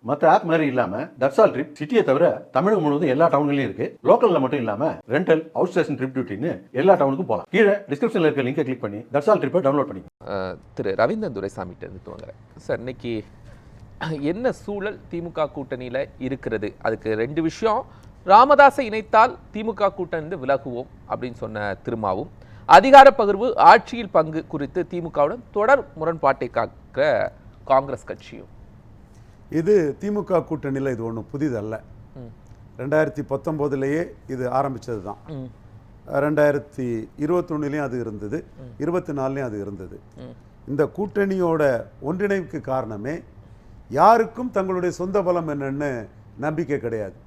மற்ற ஆப் மாதிரி இல்லாம தட்சால் ட்ரிப் சிட்டியை தவிர தமிழகம் முழுவதும் எல்லா டவுன்லயும் இருக்கு. லோக்கல்ல மட்டும் இல்லாம ரெண்டல், அவுட் ஸ்டேஷன் ட்ரிப் டியூட்டின்னு எல்லா டவுனுக்கும் போகலாம். கீழே டிஸ்கிரிப்ஷன்ல இருக்க லிங்கை கிளிக் பண்ணி தட்சால் ட்ரிப்பை டவுன்லோட் பண்ணி. திரு ரவீந்திரன் துரைசாமிகிட்ட இருந்து துவங்குறேன் சார். இன்னைக்கு என்ன சூழல் திமுக கூட்டணியில் இருக்கிறது? அதுக்கு ரெண்டு விஷயம். ராமதாஸை இணைத்தால் திமுக கூட்டணி விலகுவோம் அப்படின்னு சொன்ன திருமாவும், அதிகார பகிர்வு, ஆட்சியில் பங்கு குறித்து திமுகவுடன் தொடர் முரண்பாட்டை காக்கிற காங்கிரஸ் கட்சியும். இது திமுக கூட்டணியில் இது ஒன்றும் புதிதல்ல. 2019 இது ஆரம்பித்தது தான். 2021 அது இருந்தது, 24 அது இருந்தது. இந்த கூட்டணியோட ஒன்றிணைவுக்கு காரணமே யாருக்கும் தங்களுடைய சொந்த பலம் என்னன்னு நம்பிக்கை கிடையாது.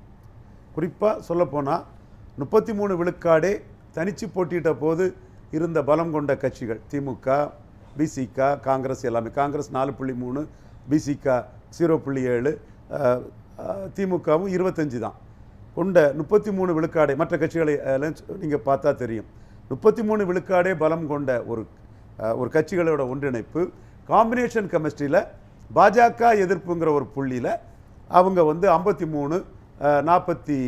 குறிப்பாக சொல்லப்போனால் 33 விழுக்காடே தனிச்சு போட்டியிட்ட போது இருந்த பலம் கொண்ட கட்சிகள் திமுக, பிசிக, காங்கிரஸ் எல்லாமே. காங்கிரஸ் 4.3, பிசிக 0.7, திமுகவும் 25 தான் கொண்ட 33 விழுக்காடே. மற்ற கட்சிகளை நீங்கள் பார்த்தா தெரியும். 33 விழுக்காடே பலம் கொண்ட ஒரு கட்சிகளோட ஒன்றிணைப்பு காம்பினேஷன் கெமிஸ்ட்ரியில் பாஜக எதிர்ப்புங்கிற ஒரு புள்ளியில் அவங்க 53, 45,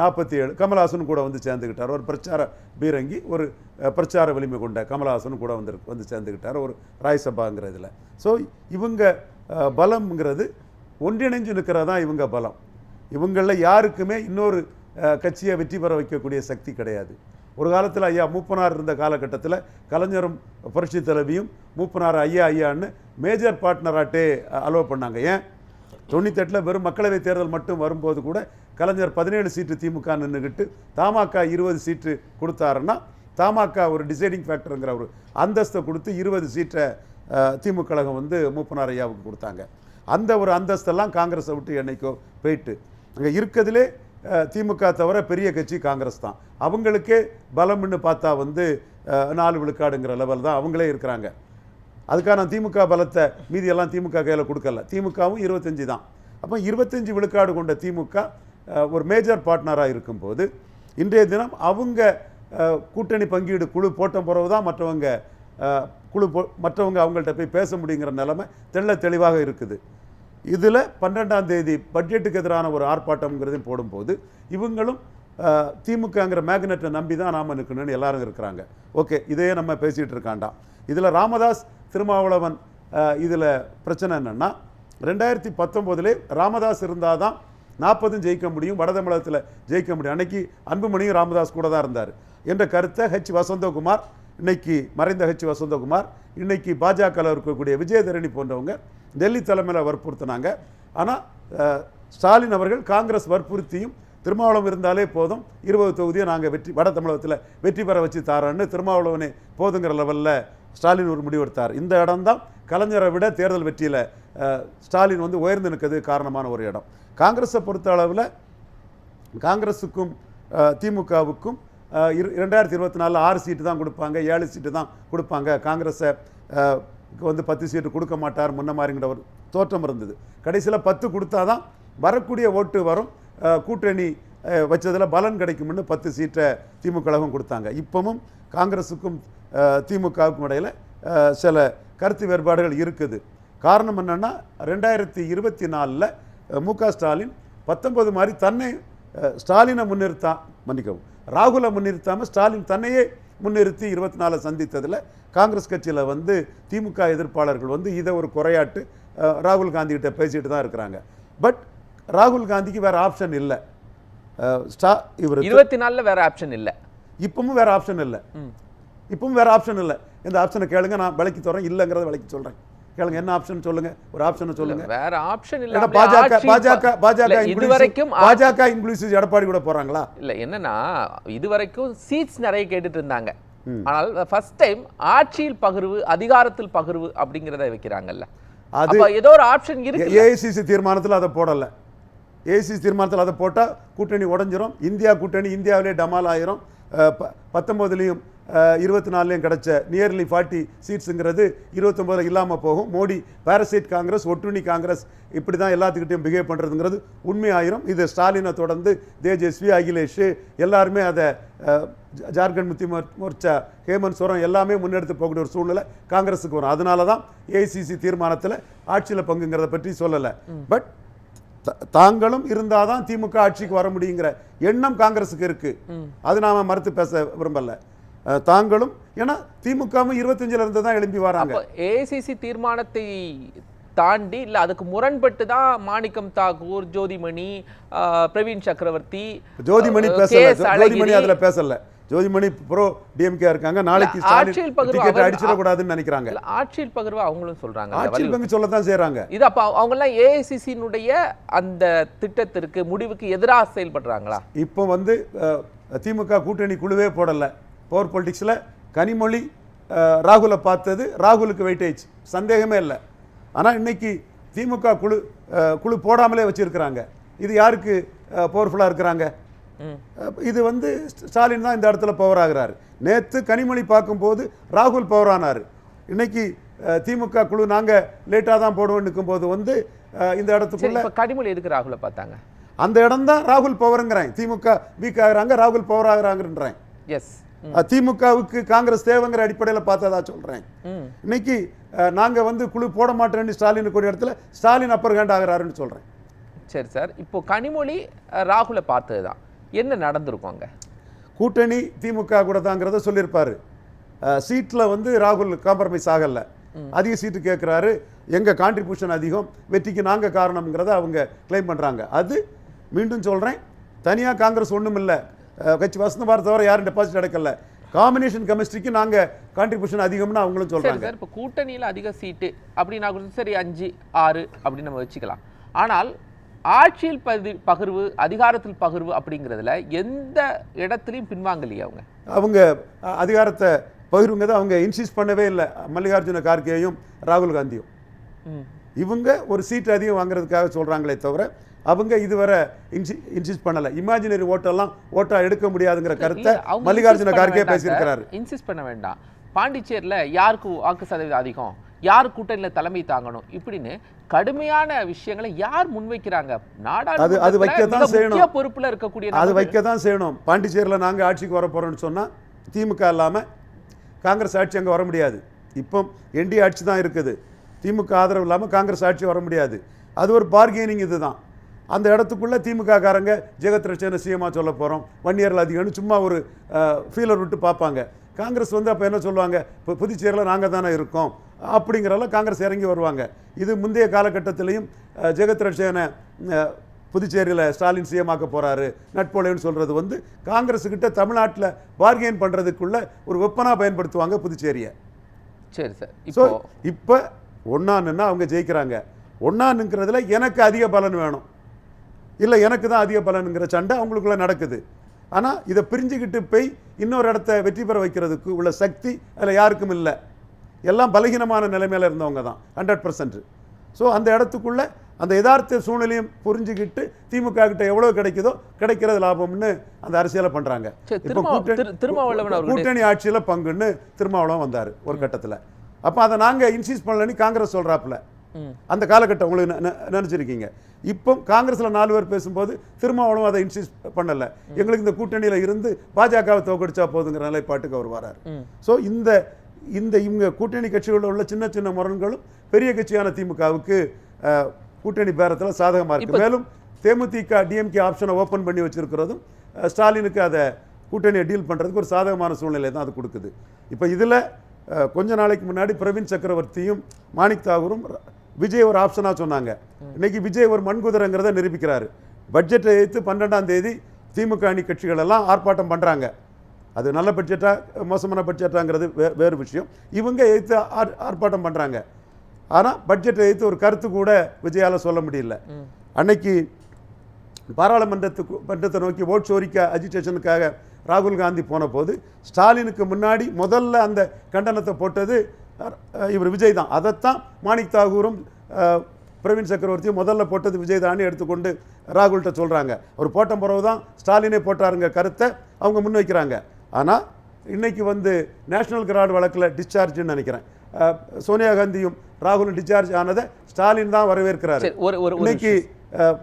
47. கமல்ஹாசன் கூட சேர்ந்துக்கிட்டார். ஒரு பிரச்சார பீரங்கி, ஒரு பிரச்சார வலிமை கொண்ட கமல்ஹாசன் கூட வந்து சேர்ந்துக்கிட்டார் ஒரு ராய்சபாங்கிற இதில். ஸோ இவங்க பலம்ங்கிறது ஒன்றிணைஞ்சு நிற்கிறதா இவங்க பலம். இவங்களில் யாருக்குமே இன்னொரு கட்சியை வெற்றி பெற வைக்கக்கூடிய சக்தி கிடையாது. ஒரு காலத்தில் ஐயா மூப்பனார் இருந்த காலகட்டத்தில் கலைஞரும் புரட்சி தலைவியும் மூப்பனார் ஐயான்னு மேஜர் பார்ட்னராட்டே அலோவ் பண்ணாங்க. ஏன் 98 வெறும் மக்களவை தேர்தல் மட்டும் வரும்போது கூட கலைஞர் 17 சீட்டு திமுக நின்றுக்கிட்டு தமாக 20 சீட்டு கொடுத்தாருன்னா தமாக ஒரு டிசைடிங் ஃபேக்டருங்கிற ஒரு அந்தஸ்தை கொடுத்து 20 சீட்டை திமுக கழகம் மூப்பனார் ஐயாவுக்கு கொடுத்தாங்க. அந்த ஒரு அந்தஸ்தெல்லாம் காங்கிரஸை விட்டு என்னைக்கோ போயிட்டு அங்கே இருக்கிறதுலே திமுக தவிர பெரிய கட்சி காங்கிரஸ் தான். அவங்களுக்கே பலம்னு பார்த்தா 4 விழுக்காடுங்கிற லெவல் தான் அவங்களே இருக்கிறாங்க. அதுக்கான திமுக பலத்தை மீதியெல்லாம் திமுக கையில் கொடுக்கல. திமுகவும் 25 தான். அப்போ 25 விழுக்காடு கொண்ட திமுக ஒரு மேஜர் பார்ட்னராக இருக்கும்போது இன்றைய தினம் அவங்க கூட்டணி பங்கீடு குழு போட்ட பிறகு தான் மற்றவங்க அவங்கள்ட்ட போய் பேச முடியுங்கிற நிலைமை தெளிவாக இருக்குது. இதில் 12ஆம் தேதி பட்ஜெட்டுக்கு எதிரான ஒரு ஆர்ப்பாட்டம்ங்கிறதையும் போடும்போது இவங்களும் திமுகங்கிற மேக்னெட்டை நம்பி தான் நாம் நிற்கணும்னு எல்லாரும் இருக்கிறாங்க. ஓகே, இதையே நம்ம பேசிகிட்டு இருக்காண்டாம். இதில் ராமதாஸ், திருமாவளவன் இதில் பிரச்சனை என்னென்னா 2019 ராமதாஸ் இருந்தால் தான் 40 ஜெயிக்க முடியும், வட தமிழகத்தில் ஜெயிக்க முடியும். அன்னைக்கு அன்புமணியும் ராமதாஸ் கூட தான் இருந்தார் என்ற கருத்தை வசந்தகுமார், இன்னைக்கு மறைந்த வசந்தகுமார், இன்னைக்கு பாஜகவில் இருக்கக்கூடிய விஜயதரணி போன்றவங்க டெல்லி தலைமையில் வற்புறுத்தினாங்க. ஆனால் ஸ்டாலின் அவர்கள் காங்கிரஸ் வற்புறுத்தியும் திருமாவளவன் இருந்தாலே போதும் 20 தொகுதியை நாங்கள் வட தமிழகத்தில் வெற்றி பெற வச்சு தாரன்னு திருமாவளவனே போதுங்கிற லெவலில் ஸ்டாலின் ஒரு முடிவெடுத்தார். இந்த இடம்தான் கலைஞரை விட தேர்தல் வெற்றியில் ஸ்டாலின் உயர்ந்து நிற்கிறது காரணமான ஒரு இடம். காங்கிரஸை பொறுத்த அளவில் காங்கிரஸுக்கும் திமுகவுக்கும் 2024 6 சீட்டு தான் கொடுப்பாங்க, 7 சீட்டு தான் கொடுப்பாங்க. காங்கிரஸை 10 சீட்டு கொடுக்க மாட்டார் முன்ன மாதிரிங்கிற ஒரு தோற்றம் இருந்தது. கடைசியில் 10 கொடுத்தா தான் வரக்கூடிய ஓட்டு வரும், கூட்டணி வச்சதில் பலன் கிடைக்கும்னு 10 சீட்டை திமுக கழகம் கொடுத்தாங்க. இப்பவும் காங்கிரஸுக்கும் திமுகவுக்கும் இடையில் சில கருத்து வேறுபாடுகள் இருக்குது. காரணம் என்னென்னா 2024 மு.க. ஸ்டாலின் 19 மாதிரி தன்னை ஸ்டாலினை மன்னிக்கவும் ராகுலை முன்னிறுத்தாமல் ஸ்டாலின் தன்னையே முன்னிறுத்தி 24 சந்தித்ததில் காங்கிரஸ் கட்சியில் திமுக எதிர்ப்பாளர்கள் இதை ஒரு குறையாட்டு ராகுல் காந்திகிட்ட பேசிட்டு தான் இருக்கிறாங்க. பட் ராகுல் காந்திக்கு வேறு ஆப்ஷன் இல்லை. இவர் 24 வேறு ஆப்ஷன் இல்லை, இப்பவும் வேறு ஆப்ஷன் இல்லை, இப்பவும் வேறு ஆப்ஷன் இல்லை. இந்த ஆப்ஷனை கேளுங்க, நான் விலைக்கு தரேன், இல்லைங்கிறத விலைக்கு சொல்கிறேன். கேளுங்க, என்ன ஆப்ஷன் சொல்லுங்க, ஒரு ஆப்ஷனை சொல்லுங்க. வேற ஆப்ஷன் இல்ல. பாஜக இன்க்ளூசிவ் எடப்பாடி கூட போறாங்களா? இல்ல, என்னன்னா இதுவரைக்கும் சீட்ஸ் நிறைய கேட்டுட்டு இருந்தாங்க. ஆனால் ஃபர்ஸ்ட் டைம் ஆட்சியில் பகிர்வு, அதிகாரத்தில் பகிர்வு அப்படிங்கறத வைக்கிறாங்கல்ல. அது ஏதோ ஒரு ஆப்ஷன் இருக்கு. ஏஐசிசி தீர்மானத்தில் அதை போடல. ஏஐசிசி தீர்மானத்தில் அதை போட்டா கூட்டணி உடைஞ்சிரும். இந்தியா கூட்டணி இந்தியாவிலே டமால் ஆயிரும். 19 24 கிடைச்ச நியர்லி 40 சீட்ஸுங்கிறது 29 இல்லாமல் போகும். மோடி பாரசைட் காங்கிரஸ், ஒட்டுண்ணி காங்கிரஸ் இப்படி தான் எல்லாத்துக்கிட்டையும் பிஹேவ் பண்ணுறதுங்கிறது உண்மையாயிரும். இது ஸ்டாலினை தொடர்ந்து தேஜஸ்வி, அகிலேஷ் எல்லாருமே அதை ஜார்க்கண்ட் முக்தி மோர்ச்சா, ஹேமந்த் சோரன் எல்லாமே முன்னெடுத்து போகக்கூடிய ஒரு சூழ்நிலை காங்கிரஸுக்கு வரும். அதனால தான் ஏஐசிசி தீர்மானத்தில் ஆட்சியில் பங்குங்கிறத பற்றி சொல்லலை. பட் தாங்களும் இருந்தாதான் திமுக ஆட்சிக்கு வர முடியுங்கிற எண்ணம் காங்கிரஸுக்கு இருக்கு. அது நாம மறுத்து பேச விரும்பல. தாங்களும் ஏன்னா திமுகவும் 25ல இருந்து தான் எழும்பி வராங்க. ஏஐசிசி தீர்மானத்தை தாண்டி இல்ல அதுக்கு முரண்பட்டு தான் மாணிக்கம் தாக்கூர், ஜோதிமணி, பிரவீன் சக்கரவர்த்தி, ஜோதிமணி பேசல. ஜோதிமணி அதுல பேசல. ஜோதிமணி ப்ரோ டிஎம்கே இருக்காங்க. நாளைக்கு டிக்கெட் அடிச்சிடக்கூடாதுன்னு நினைக்கிறாங்க. ஆட்சியில் பகிர்வு அவங்களும் சொல்றாங்க. ஆட்சியில் பங்கு சொல்லத்தான் செய்யறாங்க. இது அப்ப அவங்க எல்லாம் ஏஐசிசியினுடைய அந்த திட்டத்திற்கு முடிவுக்கு எதிராக செயல்படுறாங்களா? இப்போ வந்து திமுக கூட்டணி குழுவே போடல. பவர் பொலிட்டிக்ஸில் கனிமொழி ராகுலை பார்த்தது ராகுலுக்கு வெயிட்டேஜ், சந்தேகமே இல்லை. ஆனால் இன்னைக்கு திமுக குழு போடாமலே வச்சிருக்கிறாங்க. இது யாருக்கு பவர்ஃபுல்லாக இருக்கிறாங்க? இது வந்து ஸ்டாலின் தான் இந்த இடத்துல பவர் ஆகிறாரு. நேற்று கனிமொழி பார்க்கும்போது ராகுல் பவர் ஆனார். இன்னைக்கு திமுக குழு நாங்கள் லேட்டாக தான் போடுவோம் நிற்கும்போது வந்து இந்த இடத்துக்குள்ள கனிமொழி எதுக்கு ராகுலை பார்த்தாங்க? அந்த இடம் தான் ராகுல் பவருங்கிறேன். திமுக வீக் ஆகுறாங்க, ராகுல் பவர் ஆகுறாங்கன்றேன். எஸ், திமுகவுக்கு காங்கிரஸ் தேவைங்கிற அடிப்படையில் பார்த்ததா சொல்றேன். இன்னைக்கு நாங்க வந்து குழு போட மாட்டேன்னு ஸ்டாலின் கூடிய இடத்துல ஸ்டாலின் அப்பர் ஹேண்ட் ஆகிறாருன்னு சொல்றேன். சரி சார், இப்போ கனிமொழி ராகுலை பார்த்ததுதான் என்ன நடந்திருக்கும்? கூட்டணி திமுக கூட தாங்கிறத சொல்லியிருப்பாரு. சீட்டில் வந்து ராகுல் காம்ப்ரமைஸ் ஆகலை. அதிக சீட்டு கேட்குறாரு. எங்கள் கான்ட்ரிபியூஷன் அதிகம், வெற்றிக்கு நாங்கள் காரணம்ங்கிறத அவங்க கிளைம் பண்ணுறாங்க. அது மீண்டும் சொல்கிறேன், தனியாக காங்கிரஸ் ஒன்றும் இல்லை. கட்சி வசந்த பாரத் தவிர யாரும் டெபாசிட் அடைக்கல. காம்பினேஷன் கெமிஸ்ட்ரிக்கு நாங்கள் கான்ட்ரிபியூஷன் அதிகம்னு அவங்களும் சொல்கிறாங்க. இப்போ கூட்டணியில் அதிக சீட்டு அப்படின்னா சரி 5, 6 அப்படின்னு நம்ம வச்சுக்கலாம். ஆனால் ஆட்சியில் பகிர்வு, அதிகாரத்தில் பகிர்வு அப்படிங்கிறதுல எந்த இடத்துலையும் பின்வாங்கலையே அவங்க அதிகாரத்தை பகிர்வுங்கிறத அவங்க இன்சிஸ்ட் பண்ணவே இல்லை. மல்லிகார்ஜுன கார்கேயும் ராகுல் காந்தியும் இவங்க ஒரு சீட் அதிகம் வாங்குறதுக்காக சொல்கிறாங்களே தவிர அவங்க இதுவரை இன்சிஸ்ட் பண்ணலை. இமேஜினரி ஓட்டெல்லாம் ஓட்டா எடுக்க முடியாதுங்கிற கருத்தை மல்லிகார்ஜுன கார்கே பேசியிருக்கிறாரு. இன்சிஸ்ட் பண்ண வேண்டாம். பாண்டிச்சேரியில் யாருக்கு வாக்கு சதவீதம் அதிகம், யார் கூட்டணியில் தலைமை தாங்கணும் இப்படின்னு கடுமையான விஷயங்களை யார் முன்வைக்கிறாங்க? அது வைக்கத்தான் செய்யணும். பொறுப்புல இருக்கக்கூடிய அது வைக்கத்தான் செய்யணும். பாண்டிச்சேரியில் நாங்கள் ஆட்சிக்கு வர போறோம்னு சொன்னா திமுக இல்லாமல் காங்கிரஸ் ஆட்சி அங்கே வர முடியாது. இப்போ என்டி ஆட்சி தான் இருக்குது. திமுக ஆதரவு இல்லாமல் காங்கிரஸ் ஆட்சி வர முடியாது. அது ஒரு பார்கெனிங். இதுதான் அந்த இடத்துக்குள்ள திமுக காரங்க ஜெகத் ரட்சனை சிஎம்மா சொல்ல போகிறோம், 1 இயரில் அதிகம்னு சும்மா ஒரு ஃபீலர் விட்டு பார்ப்பாங்க. காங்கிரஸ் வந்து அப்போ என்ன சொல்லுவாங்க, இப்போ புதுச்சேரியில் நாங்கள் தானே இருக்கோம் அப்படிங்கிறலாம் காங்கிரஸ் இறங்கி வருவாங்க. இது முந்தைய காலகட்டத்திலையும் ஜெகத் ரட்சனை புதுச்சேரியில் ஸ்டாலின் சிஎம்மாக்க போகிறாரு நட்போலைன்னு சொல்கிறது வந்து காங்கிரஸுக்கிட்ட தமிழ்நாட்டில் பார்கெயின் பண்ணுறதுக்குள்ள ஒரு வெப்பனாக பயன்படுத்துவாங்க புதுச்சேரியை. சரி சார், ஸோ இப்போ ஒன்னானுன்னா அவங்க ஜெயிக்கிறாங்க. ஒன்னானுங்கிறதுல எனக்கு அதிக பலன் வேணும், இல்லை எனக்கு தான் அதிக பலனுங்கிற சண்டை அவங்களுக்குள்ள நடக்குது. ஆனால் இதை பிரிஞ்சுக்கிட்டு போய் இன்னொரு இடத்த வெற்றி பெற வைக்கிறதுக்கு உள்ள சக்தி அதில் யாருக்கும் இல்லை. எல்லாம் பலகீனமான நிலைமையில் இருந்தவங்க தான் 100%. ஸோ அந்த இடத்துக்குள்ள அந்த யதார்த்த சூழ்நிலையும் புரிஞ்சுக்கிட்டு திமுக கிட்ட எவ்வளவு கிடைக்குதோ கிடைக்கிறது லாபம்னு அந்த அரசியலை பண்றாங்க. கூட்டணி ஆட்சியில பங்குன்னு திருமாவளவன் வந்தார் ஒரு கட்டத்தில். அப்போ அதை நாங்கள் இன்சிஸ்ட் பண்ணலன்னு காங்கிரஸ் சொல்றாப்புல. அந்த காலகட்டம் உங்களுக்கு நினைச்சிருக்கீங்க. இப்போ காங்கிரஸ்ல 4 பேர் பேசும்போது திருமாவளவன் அதை இன்சிஸ்ட் பண்ணல. எங்களுக்கு இந்த கூட்டணியில இருந்து பாஜகவை தோக்கடிச்சா போதுங்கிற நிலைப்பாட்டுக்கு அவர் வராரு. ஸோ இந்த இவங்க கூட்டணி கட்சிகளில் உள்ள சின்ன சின்ன முரண்களும் பெரிய கட்சியான திமுகவுக்கு கூட்டணி பேரத்தில் சாதகமாக இருக்கு. மேலும் தேமுதிக டிஎம்கே ஆப்ஷனை ஓப்பன் பண்ணி வச்சிருக்கிறதும் ஸ்டாலினுக்கு அதை கூட்டணியை டீல் பண்ணுறதுக்கு ஒரு சாதகமான சூழ்நிலை தான் அது கொடுக்குது. இப்போ இதில் கொஞ்ச நாளைக்கு முன்னாடி பிரவீன் சக்கரவர்த்தியும் மாணிக் தாகூரும் விஜய் ஒரு ஆப்ஷனாக சொன்னாங்க. இன்னைக்கு விஜய் ஒரு மண்குதிரைங்கிறத நிரூபிக்கிறாரு. பட்ஜெட்டை எதிர்த்து 12ஆம் தேதி திமுக அணி கட்சிகள் எல்லாம் ஆர்ப்பாட்டம் பண்ணுறாங்க. அது நல்ல பட்ஜெட்டா மோசமான பட்ஜெட்டாங்கிறது வேறு விஷயம். இவங்க எதிர்த்து ஆர்ப்பாட்டம் பண்ணுறாங்க. ஆனால் பட்ஜெட்டை எதிர்த்து ஒரு கருத்து கூட விஜயால சொல்ல முடியல. அன்னைக்கு பாராளுமன்றத்தை நோக்கி ஓட் சோரிக்க அஜிடேஷனுக்காக ராகுல் காந்தி போன போது ஸ்டாலினுக்கு முன்னாடி முதல்ல அந்த கண்டனத்தை போட்டது இவர் விஜய் தான். அதைத்தான் மாணிக் தாகூரும் பிரவீன் சக்கரவர்த்தியும் முதல்ல போட்டது விஜய் தான் எடுத்துக்கொண்டு ராகுல்கிட்ட சொல்கிறாங்க. அவர் போட்ட பிறகு தான் ஸ்டாலினே போட்டாருங்க கருத்தை அவங்க முன்வைக்கிறாங்க. ஆனால் இன்னைக்கு வந்து நேஷனல் கரார்டு வழக்கில் டிஸ்சார்ஜ்னு நினைக்கிறேன். சோனியா காந்தியும் ராகுலும் டிஸ்சார்ஜ் ஆனதை ஸ்டாலின் தான் வரவேற்கிறாரு. சரி, ஒரு இன்னைக்கு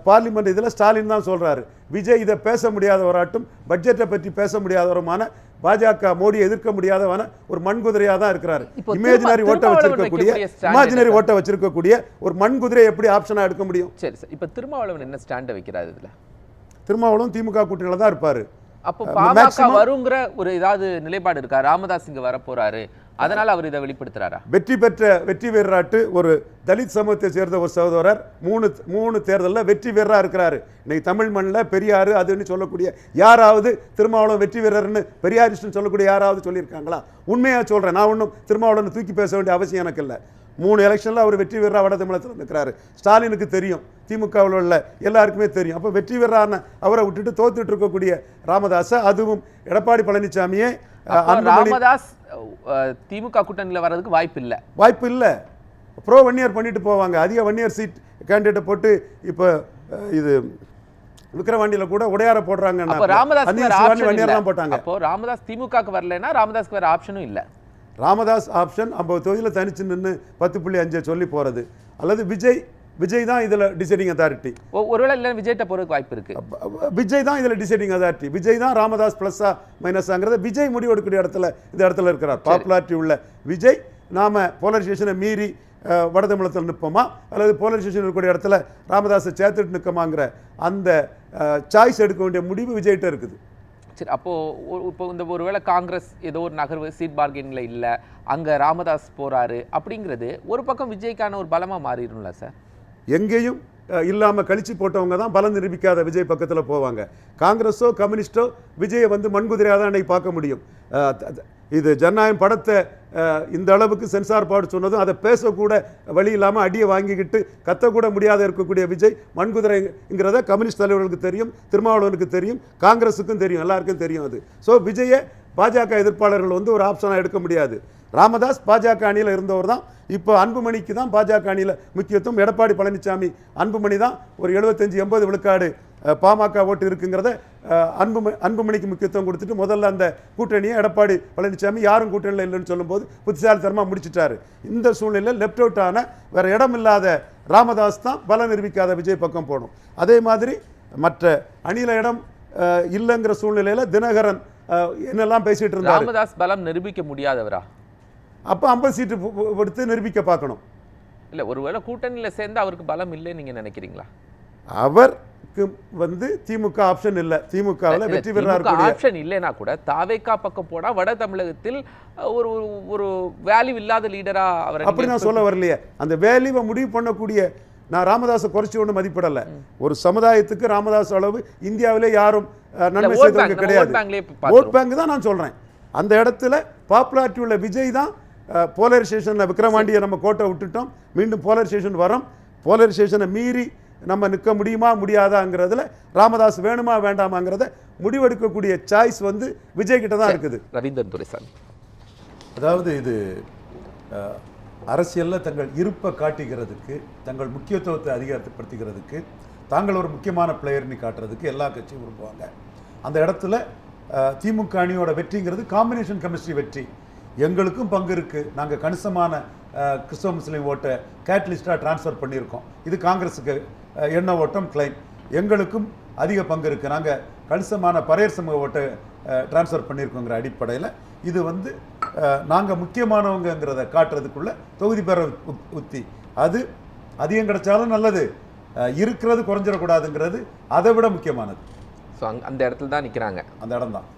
பார்லிமெண்ட் இதில் ஸ்டாலின் தான் சொல்றாரு, விஜய் இதை பேச முடியாதவராட்டும் பட்ஜெட்டை பற்றி பேச முடியாதவருமான பாஜக மோடியை எதிர்க்க முடியாதவன ஒரு மண்குதிரையாக தான் இருக்கிறாரு. இப்போ இமேஜினரி ஓட்டை வச்சிருக்கக்கூடிய இமேஜினரி ஓட்டை வச்சிருக்கக்கூடிய ஒரு மண்குதிரை எப்படி ஆப்ஷனா எடுக்க முடியும்? சரி சார், இப்போ திருமாவளவன் என்ன ஸ்டாண்ட் வைக்கிறாரு இதுல? திருமாவளவன் திமுக கூட்டணியில தான் இருப்பாரு. அப்போ பாமக வருங்கிற ஒரு ஏதாவது நிலைப்பாடு இருக்கா? ராமதாஸ் இங்க வர போறாரு, அதனால அவர் இதை வெளிப்படுத்துறாரா? வெற்றி வீரராட்டு ஒரு தலித் சமூகத்தை சேர்ந்த ஒரு சகோதரர் மூணு தேர்தலில் வெற்றி வீரராக இருக்கிறாரு. இன்னைக்கு தமிழ் மண்ணில் பெரியார் அதுன்னு சொல்லக்கூடிய யாராவது திருமாவளவன் வெற்றி வீரர்னு பெரியாரிஸ்ட்னு சொல்லக்கூடிய யாராவது சொல்லியிருக்காங்களா? உண்மையாக சொல்கிறேன், நான் ஒன்றும் திருமாவளவன் தூக்கி பேச வேண்டிய அவசியம் எனக்கு இல்லை. 3 எலெக்ஷனில் அவர் வெற்றி வீரராக வட தமிழகத்தில் இருக்கிறாரு. ஸ்டாலினுக்கு தெரியும், திமுகவில் உள்ள எல்லாருக்குமே தெரியும். அப்போ வெற்றி வீரரான அவரை விட்டுட்டு தோத்துட்டு இருக்கக்கூடிய ராமதாஸை, அதுவும் எடப்பாடி பழனிசாமியே ராமதாஸ் திமுக கூட்டணியில் வர்றதுக்கு வாய்ப்பு இல்லை. ப்ரோ 1 இயர் பண்ணிட்டு போவாங்க. அதிக 1 இயர் சீட் கேண்டிடேட்டை போட்டு இப்போ இது விக்கிரவாண்டியில் கூட உடையார போடுறாங்க. ராமதாஸ் திமுகக்கு வரலன்னா ராமதாஸ்க்கு வேற ஆப்ஷனும் இல்லை. ராமதாஸ் ஆப்ஷன் 50 தொகுதியில் தனிச்சு நின்று 10.5 சொல்லி போறது, அல்லது விஜய் தான் இதுல டிசைடிங் அத்தாரிட்டி. ஒருவேளை இல்லை விஜய்ட்ட போறதுக்கு வாய்ப்பு இருக்கு. விஜய் தான் இதுல டிசைடிங் அத்தாரிட்டி. விஜய் தான் ராமதாஸ் பிளஸ்ஸா மைனஸாங்கிறத விஜய் முடிவெடுக்கக்கூடிய இந்த இடத்துல இருக்கிறார். பாப்புலாரிட்டி உள்ள விஜய், நாம போலரைசேஷனை மீறி வட தமிழகத்தில் நிற்போமா அல்லது போலரைசேஷன் இருக்கக்கூடிய இடத்துல ராமதாஸை சேர்த்துட்டு நிற்கமாங்கிற அந்த சாய்ஸ் எடுக்க வேண்டிய முடிவு விஜய்கிட்ட இருக்குது. சரி, அப்போ இப்போ இந்த ஒருவேளை காங்கிரஸ் ஏதோ ஒரு நகர்வு சீட் பார்கெனிங்ல இல்லை, அங்க ராமதாஸ் போறாரு அப்படிங்கிறது ஒரு பக்கம் விஜய்க்கான ஒரு பலமா மாறிடும்ல சார்? எங்கேயும் இல்லாமல் கழிச்சு போட்டவங்க தான் பலம் நிரூபிக்காத விஜய் பக்கத்தில் போவாங்க. காங்கிரஸோ கம்யூனிஸ்டோ விஜயை வந்து மண்குதிரையாக தான் அன்னைக்கு பார்க்க முடியும். இது ஜனநாயகம் படத்தை இந்த அளவுக்கு சென்சார் பாடு சொன்னதும் அதை பேசக்கூட வழி இல்லாமல் அடியை வாங்கிக்கிட்டு கத்தக்கூட முடியாத இருக்கக்கூடிய விஜய் மண்குதிரைங்கிறத கம்யூனிஸ்ட் தலைவர்களுக்கு தெரியும், திருமாவளவனுக்கு தெரியும், காங்கிரஸுக்கும் தெரியும், எல்லாருக்கும் தெரியும் அது. ஸோ விஜயை பாஜக எதிர்ப்பாளர்கள் வந்து ஒரு ஆப்ஷனாக எடுக்க முடியாது. ராமதாஸ் பாஜக அணியில் இருந்தவர் தான். இப்போ அன்புமணிக்கு தான் பாஜக அணியில் முக்கியத்துவம். எடப்பாடி பழனிசாமி அன்புமணி தான் ஒரு 75-80 விழுக்காடு பாமக ஓட்டு இருக்குங்கிறத அன்புமணிக்கு முக்கியத்துவம் கொடுத்துட்டு முதல்ல அந்த கூட்டணியை எடப்பாடி பழனிசாமி யாரும் கூட்டணியில் இல்லைன்னு சொல்லும்போது புத்திசாலித்தனமாக முடிச்சிட்டாரு. இந்த சூழ்நிலையில் லெஃப்ட் அவுட் ஆன வேற இடம் இல்லாத ராமதாஸ் தான் பலம் நிரூபிக்காத விஜய் பக்கம் போகணும். அதே மாதிரி மற்ற அணியில இடம் இல்லைங்கிற சூழ்நிலையில் தினகரன் என்னெல்லாம் பேசிட்டு இருந்தார். ராமதாஸ் பலம் நிரூபிக்க முடியாதவரா? அப்போ 50 சீட்டு எடுத்து நிரூபிக்க பார்க்கணும். இல்லை, ஒருவேளை கூட்டணியில் சேர்ந்து அவருக்கு பலம் இல்லைன்னு நீங்கள் நினைக்கிறீங்களா? அவருக்கு வந்து திமுக ஆப்ஷன் இல்லை. திமுகவில் வெற்றி பெறாரு ஆப்ஷன் இல்லைன்னா கூட தாவேகா பக்கம் போனால் வட தமிழகத்தில் ஒரு ஒரு வேல்யூ இல்லாத லீடரா அவர் அப்படி நான் சொல்ல வரலையே. அந்த வேல்யூவை முடிவு பண்ணக்கூடிய நான் ராமதாஸை குறைச்சி ஒன்று மதிப்பிடலை. ஒரு சமுதாயத்துக்கு ராமதாஸ் அளவு இந்தியாவிலே யாரும் நன்மை செய்தவங்க கிடையாது. ஓட் பேங்க் தான் நான் சொல்றேன். அந்த இடத்துல பாப்புலாரிட்டி உள்ள விஜய் தான். போலரைசேஷனில் விக்ரவாண்டியை நம்ம கோட்டை விட்டுட்டோம், மீண்டும் போலரைசேஷன் வரோம். போலரைசேஷனை மீறி நம்ம நிற்க முடியுமா முடியாதாங்கிறதுல ராமதாஸ் வேணுமா வேண்டாமாங்கிறத முடிவெடுக்கக்கூடிய சாய்ஸ் வந்து விஜய் கிட்ட தான் இருக்குது. ரவீந்திரன் துரைசாமி, அதாவது இது அரசியலில் தங்கள் இருப்பை காட்டிக்கிறதுக்கு, தங்கள் முக்கியத்துவத்தை அதிகாரப்படுத்திக்கிறதுக்கு, தாங்கள் ஒரு முக்கியமான பிளேயர்னு காட்டுறதுக்கு எல்லா கட்சியும் விரும்புவாங்க. அந்த இடத்துல திமுக அணியோட வெற்றிங்கிறது காம்பினேஷன் கெமிஸ்ட்ரி வெற்றி. எங்களுக்கும் பங்கு இருக்குது. நாங்கள் கணிசமான கிறிஸ்தவ முஸ்லீம் ஓட்டை கேட்டலிஸ்டாக டிரான்ஸ்ஃபர் பண்ணியிருக்கோம். இது காங்கிரஸுக்கு எண்ண ஓட்டம் கிளைம். எங்களுக்கும் அதிக பங்கு இருக்குது. நாங்கள் கணிசமான பரையர் சமூக ஓட்டை டிரான்ஸ்ஃபர் பண்ணியிருக்கோங்கிற அடிப்படையில் இது வந்து நாங்கள் முக்கியமானவங்கிறத காட்டுறதுக்குள்ள தொகுதி பெற உத்தி. அது அதிகம் கிடைச்சாலும் நல்லது, இருக்கிறது குறைஞ்சிடக்கூடாதுங்கிறது அதை விட முக்கியமானது. ஸோ அந்த இடத்துல தான் நிற்கிறாங்க. அந்த இடம் தான்.